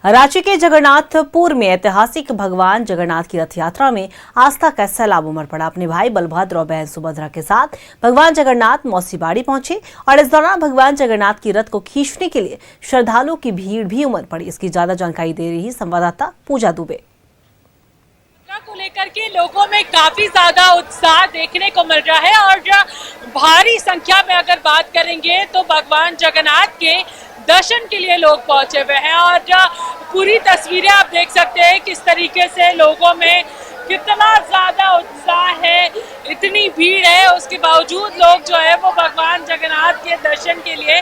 रांची के जगन्नाथपुर में ऐतिहासिक भगवान जगन्नाथ की रथ यात्रा में आस्था का सैलाब उमड़ पड़ा। अपने भाई बलभद्र और बहन सुभद्रा के साथ भगवान जगन्नाथ मौसी बाड़ी पहुंचे और इस दौरान भगवान जगन्नाथ की रथ को खींचने के लिए श्रद्धालुओं की भीड़ भी उमड़ पड़ी। इसकी ज्यादा जानकारी दे रही संवाददाता पूजा दुबे। को लेकर के लोगों में काफी ज्यादा उत्साह देखने को मिल रहा है और भारी संख्या में अगर बात करेंगे तो भगवान जगन्नाथ के दर्शन के लिए लोग पहुंचे हुए हैं और पूरी तस्वीरें आप देख सकते हैं किस तरीके से लोगों में कितना ज्यादा उत्साह है, इतनी भीड़ है, उसके बावजूद लोग जो है वो भगवान जगन्नाथ के दर्शन के लिए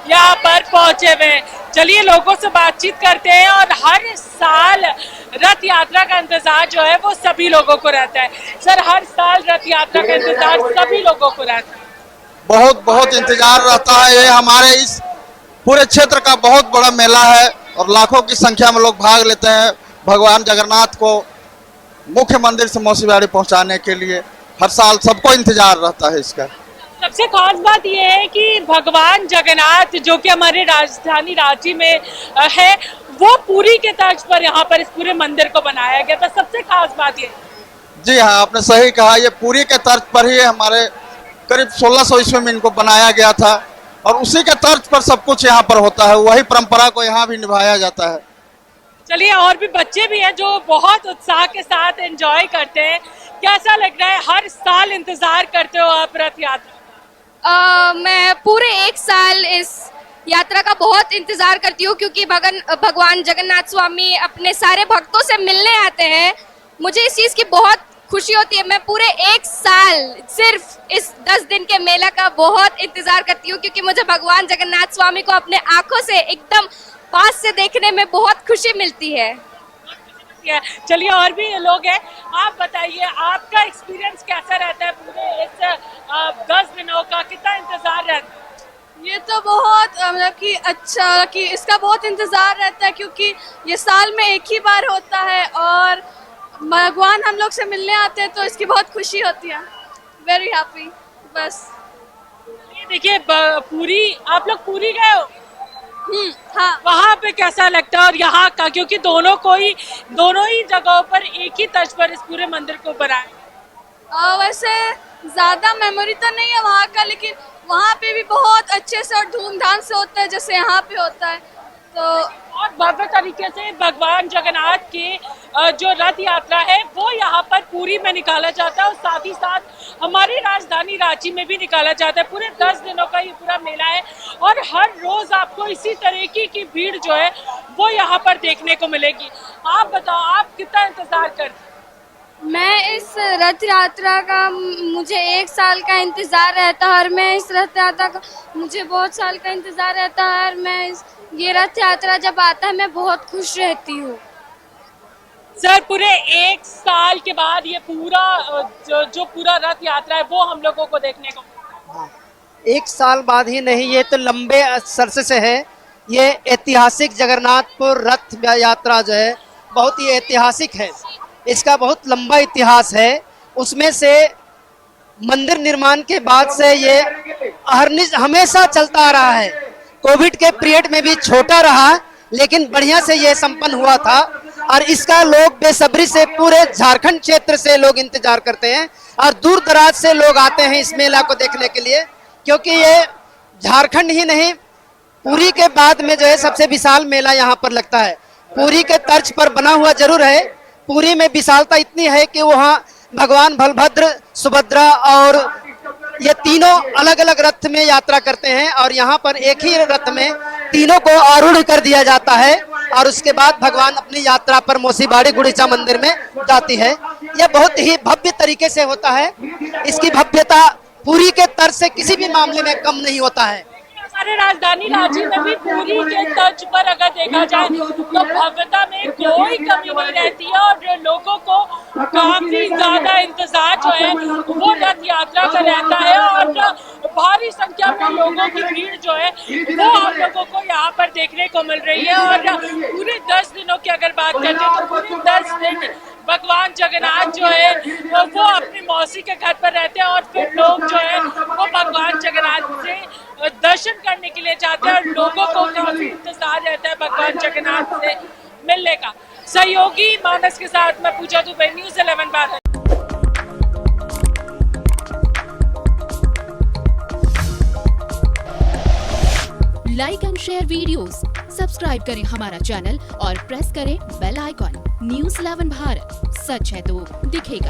यहाँ पर पहुंचे हुए हैं। चलिए लोगों से बातचीत करते हैं और हर साल रथ यात्रा का इंतजार जो है वो सभी लोगों को रहता है। सर, हर साल रथ यात्रा का इंतजार सभी लोगों को रहता है? बहुत इंतजार रहता है। ये हमारे इस पूरे क्षेत्र का बहुत बड़ा मेला है और लाखों की संख्या में लोग भाग लेते हैं भगवान जगन्नाथ को मुख्य मंदिर से मौसी बाड़ी पहुंचाने के लिए। हर साल सबको इंतजार रहता है इसका। सबसे खास बात यह है कि भगवान जगन्नाथ जो कि हमारे राजधानी रांची में है वो पुरी के तर्ज पर यहाँ पर इस पूरे मंदिर को बनाया गया था। सबसे खास बात ये। जी हाँ, आपने सही कहा। ये पुरी के तर्ज पर ही हमारे करीब 1600 ईस्वी में इनको बनाया गया था और उसी के तर्ज पर सब कुछ यहाँ पर होता है। वही परंपरा को यहाँ भी निभाया जाता है। चलिए, और भी बच्चे भी हैं जो बहुत उत्साह के साथ एंजॉय करते हैं। कैसा लग रहा है, हर साल इंतजार करते हो आप रथ यात्रा? मैं पूरे एक साल इस यात्रा का बहुत इंतजार करती हूँ क्योंकि भगवान जगन्नाथ स्वामी अपने सारे भक्तों से मिलने आते हैं। मुझे इस चीज़ की बहुत खुशी होती है। मैं पूरे एक साल सिर्फ इस 10 दिन के मेला का बहुत इंतजार करती हूँ क्योंकि मुझे भगवान जगन्नाथ स्वामी को अपने आंखों से एकदम पास से देखने में बहुत खुशी मिलती है। चलिए, और भी लोग हैं, आप बताइए आपका एक्सपीरियंस कैसा रहता है पूरे इस 10 दिनों का? कितना इंतजार रहता है? ये तो बहुत मतलब कि अच्छा कि इसका बहुत इंतजार रहता है क्योंकि ये साल में एक ही बार होता है और भगवान हम लोग से मिलने आते हैं तो इसकी बहुत खुशी होती है। Very happy. बस देखिए, पूरी आप लोग पूरी गए हो? हाँ। वहाँ पे कैसा लगता है और यहाँ का, क्योंकि दोनों ही जगहों पर एक ही तर्ज पर इस पूरे मंदिर को बनाया। वैसे ज्यादा मेमोरी तो नहीं है वहाँ का, लेकिन वहाँ पे भी बहुत अच्छे से और धूमधाम से होता है जैसे यहाँ पे होता है। तो और भव्य तरीके से भगवान जगन्नाथ के जो रथ यात्रा है वो यहाँ पर पुरी में निकाला जाता है और साथ ही साथ हमारी राजधानी रांची में भी निकाला जाता है। पूरे 10 दिनों का ये पूरा मेला है और हर रोज आपको इसी तरीके की भीड़ जो है वो यहाँ पर देखने को मिलेगी। आप बताओ, आप कितना इंतजार करते? मैं इस रथ यात्रा का मुझे एक साल का इंतज़ार रहता है और मैं इस रथ यात्रा का मुझे बहुत साल का इंतज़ार रहता है और मैं ये रथ यात्रा जब आता है मैं बहुत खुश रहती हूँ। सर, पूरे एक साल के बाद ये पूरा जो पूरा रथ यात्रा है वो हम लोगों को देखने को मिलता है। एक साल बाद ही नहीं, ये तो लंबे अरसे से है। ये ऐतिहासिक जगन्नाथपुर रथ यात्रा जो है बहुत ही ऐतिहासिक है। इसका बहुत लंबा इतिहास है। उसमें से मंदिर निर्माण के बाद से ये हमेशा चलता आ रहा है। कोविड के पीरियड में भी छोटा रहा लेकिन बढ़िया से ये संपन्न हुआ था और इसका लोग बेसब्री से पूरे झारखंड क्षेत्र से लोग इंतजार करते हैं और दूर दराज से लोग आते हैं इस मेला को देखने के लिए क्योंकि ये झारखंड ही नहीं पुरी के बाद में जो है सबसे विशाल मेला यहाँ पर लगता है। पुरी के तर्ज पर बना हुआ जरूर है। पुरी में विशालता इतनी है कि वहाँ भगवान बलभद्र, सुभद्रा और ये तीनों अलग अलग रथ में यात्रा करते हैं और यहाँ पर एक ही रथ में तीनों को आरूढ़ कर दिया जाता है और उसके बाद भगवान अपनी यात्रा पर मौसी बाड़ी गुड़ीचा मंदिर में जाती है। यह बहुत ही भव्य तरीके से होता है। इसकी भव्यता पुरी के तर्ज से किसी भी मामले में कम नहीं होता है। हमारे राजधानी रांची में भी पुरी के तर्ज पर अगर देखा जाए तो भव्यता में कोई कमी नहीं रहती है और लोगों को काफी ज्यादा इंतजार जो है वो रथ यात्रा का रहता है और भारी संख्या में लोगों की भीड़ जो है वो हम लोगों को यहाँ पर देखने को मिल रही है। और पूरे 10 दिनों की अगर बात करते हैं तो पूरे 10 दिन भगवान जगन्नाथ जो है वो अपनी मौसी के घर पर रहते हैं और फिर लोग जो है वो भगवान जगन्नाथ से दर्शन करने के लिए जाते हैं और लोगों को काफी इंतजार रहता है भगवान जगन्नाथ से मिलने का। सहयोगी मानस के साथ मैं Puja Dubey, news 11 Bharat. Like and share videos, subscribe करें हमारा चैनल और प्रेस करें बेल आइकॉन। न्यूज़ 11 भारत, सच है तो दिखेगा।